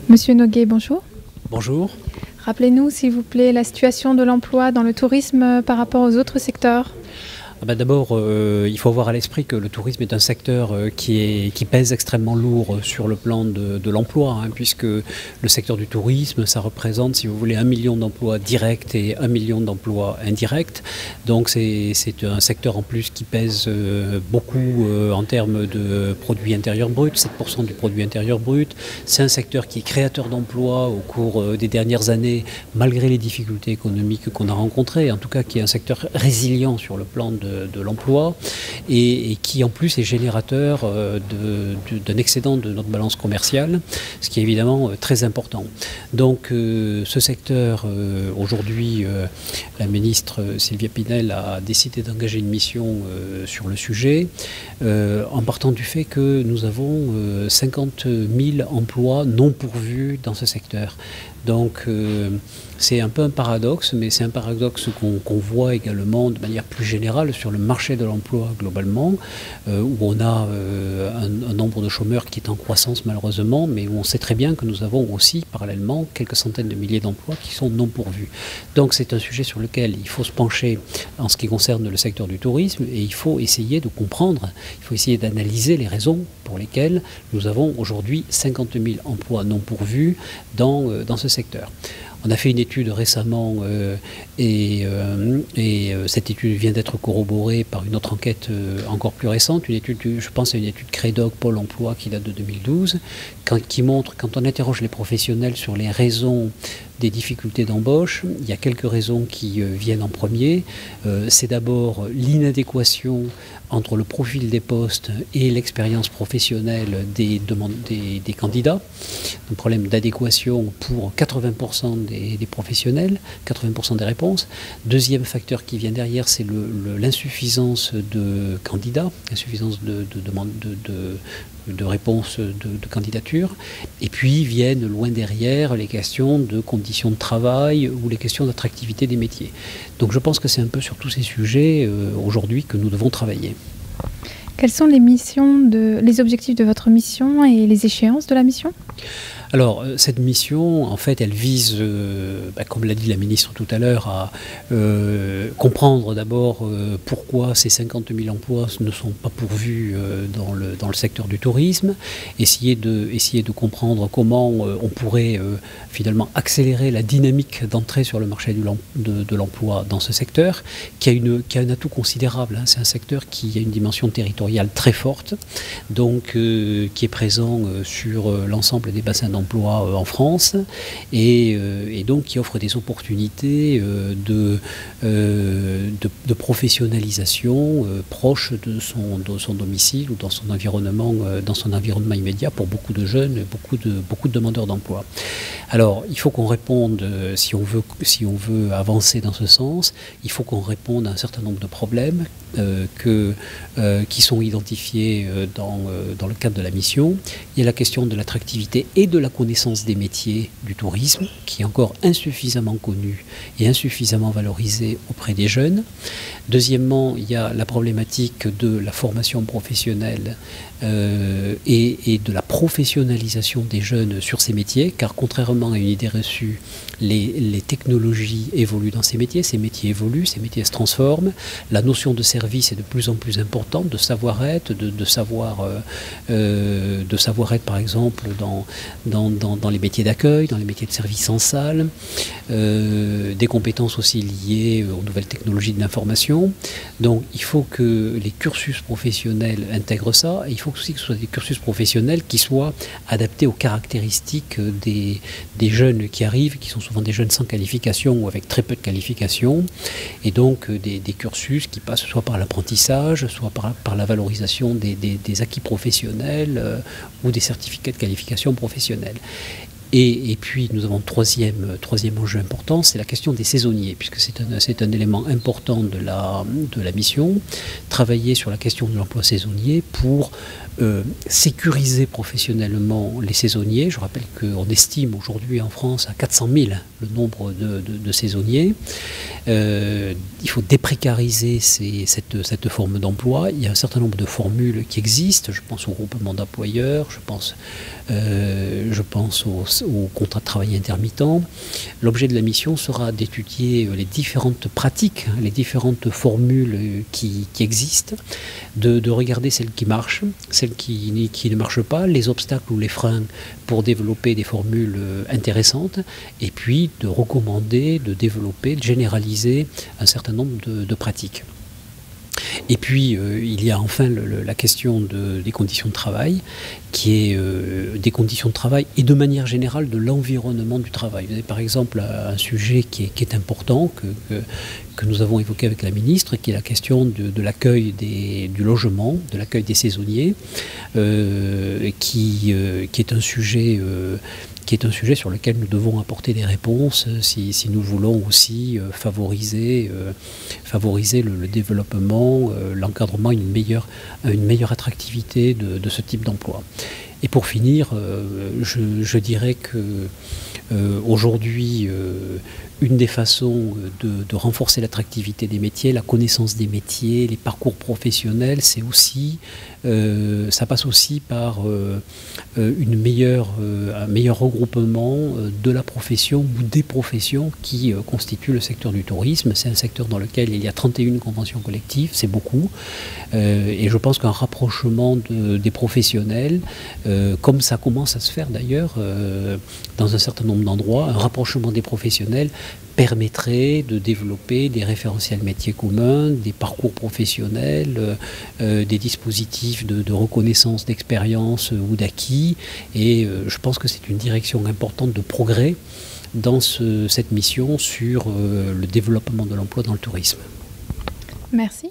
Monsieur Noguet, bonjour. Bonjour. Rappelez-nous, s'il vous plaît, la situation de l'emploi dans le tourisme par rapport aux autres secteurs. D'abord, il faut avoir à l'esprit que le tourisme est un secteur qui pèse extrêmement lourd sur le plan de l'emploi, puisque le secteur du tourisme, ça représente, si vous voulez, 1 million d'emplois directs et 1 million d'emplois indirects. Donc c'est un secteur en plus qui pèse beaucoup en termes de produit intérieur brut, 7% du produit intérieur brut. C'est un secteur qui est créateur d'emplois au cours des dernières années, malgré les difficultés économiques qu'on a rencontrées, en tout cas qui est un secteur résilient sur le plan de l'emploi et qui en plus est générateur d'un excédent de notre balance commerciale, ce qui est évidemment très important. Donc ce secteur, aujourd'hui, la ministre Sylvia Pinel a décidé d'engager une mission sur le sujet, en partant du fait que nous avons 50 000 emplois non pourvus dans ce secteur. Donc c'est un peu un paradoxe, mais c'est un paradoxe qu'on voit également de manière plus générale sur le marché de l'emploi globalement, où on a un nombre de chômeurs qui est en croissance malheureusement, mais où on sait très bien que nous avons aussi parallèlement quelques centaines de milliers d'emplois qui sont non pourvus. Donc c'est un sujet sur lequel il faut se pencher en ce qui concerne le secteur du tourisme, et il faut essayer de comprendre, il faut essayer d'analyser les raisons pour lesquelles nous avons aujourd'hui 50 000 emplois non pourvus dans ce secteur. On a fait une étude récemment et cette étude vient d'être corroborée par une autre enquête encore plus récente, une étude, je pense à une étude Crédoc Pôle emploi qui date de 2012, qui montre, quand on interroge les professionnels sur les raisons des difficultés d'embauche, il y a quelques raisons qui viennent en premier. C'est d'abord l'inadéquation entre le profil des postes et l'expérience professionnelle des candidats. Un problème d'adéquation pour 80% des professionnels, 80% des réponses. Deuxième facteur qui vient derrière, c'est l'insuffisance de candidats, l'insuffisance de réponses de candidature. Et puis viennent loin derrière les questions de conditions de travail ou les questions d'attractivité des métiers. Donc je pense que c'est un peu sur tous ces sujets aujourd'hui que nous devons travailler. Quelles sont les objectifs de votre mission et les échéances de la mission ? Alors, cette mission, en fait, elle vise, comme l'a dit la ministre tout à l'heure, à comprendre d'abord pourquoi ces 50 000 emplois ne sont pas pourvus dans le secteur du tourisme, essayer de comprendre comment on pourrait finalement accélérer la dynamique d'entrée sur le marché de l'emploi dans ce secteur, qui a un atout considérable. C'est un secteur qui a une dimension territoriale très forte, donc qui est présent sur l'ensemble des bassins d'emploi en France et donc qui offre des opportunités de professionnalisation proche de son domicile ou dans son environnement immédiat pour beaucoup de jeunes et beaucoup de demandeurs d'emploi. Alors il faut qu'on réponde, si on veut avancer dans ce sens, il faut qu'on réponde à un certain nombre de problèmes qui sont identifiés dans le cadre de la mission. Il y a la question de l'attractivité et de la connaissance des métiers du tourisme, qui est encore insuffisamment connue et insuffisamment valorisée auprès des jeunes. Deuxièmement, il y a la problématique de la formation professionnelle et de la professionnalisation des jeunes sur ces métiers, car contrairement à une idée reçue, les technologies évoluent dans ces métiers évoluent, ces métiers se transforment, la notion de service est de plus en plus importante, de savoir-être, de savoir-être par exemple dans les métiers d'accueil, dans les métiers de service en salle, des compétences aussi liées aux nouvelles technologies de l'information. Donc il faut que les cursus professionnels intègrent ça, et il faut aussi que ce soit des cursus professionnels qui soient adaptés aux caractéristiques des jeunes qui arrivent, qui sont souvent des jeunes sans qualification ou avec très peu de qualification, et donc des cursus qui passent soit par l'apprentissage, soit par la valorisation des acquis professionnels ou des certificats de qualification professionnelle. Et puis nous avons troisième enjeu important, c'est la question des saisonniers, puisque c'est un élément important de la mission, travailler sur la question de l'emploi saisonnier pour sécuriser professionnellement les saisonniers. Je rappelle qu'on estime aujourd'hui en France à 400 000 le nombre de saisonniers. Il faut déprécariser cette forme d'emploi. Il y a un certain nombre de formules qui existent. Je pense au groupement d'employeurs, je pense au contrat de travail intermittent. L'objet de la mission sera d'étudier les différentes pratiques, les différentes formules qui existent, de regarder celles qui marchent, celles qui ne marchent pas, les obstacles ou les freins pour développer des formules intéressantes, et puis de recommander, de développer, de généraliser un certain nombre de pratiques. Et puis, il y a enfin la question des conditions de travail, qui est des conditions de travail et de manière générale de l'environnement du travail. Vous avez par exemple un sujet qui est important, que nous avons évoqué avec la ministre, qui est la question de l'accueil du logement, de l'accueil des saisonniers, qui est un sujet sur lequel nous devons apporter des réponses si nous voulons aussi favoriser le développement, l'encadrement, une meilleure attractivité de ce type d'emploi. Et pour finir, je dirais que aujourd'hui, une des façons de renforcer l'attractivité des métiers, la connaissance des métiers, les parcours professionnels, ça passe aussi par un meilleur regroupement de la profession ou des professions qui constituent le secteur du tourisme. C'est un secteur dans lequel il y a 31 conventions collectives, c'est beaucoup. Et je pense qu'un rapprochement des professionnels, comme ça commence à se faire d'ailleurs dans un certain nombre d'endroits, un rapprochement des professionnels permettrait de développer des référentiels métiers communs, des parcours professionnels, des dispositifs de reconnaissance d'expérience ou d'acquis. Et je pense que c'est une direction importante de progrès dans cette mission sur le développement de l'emploi dans le tourisme. Merci.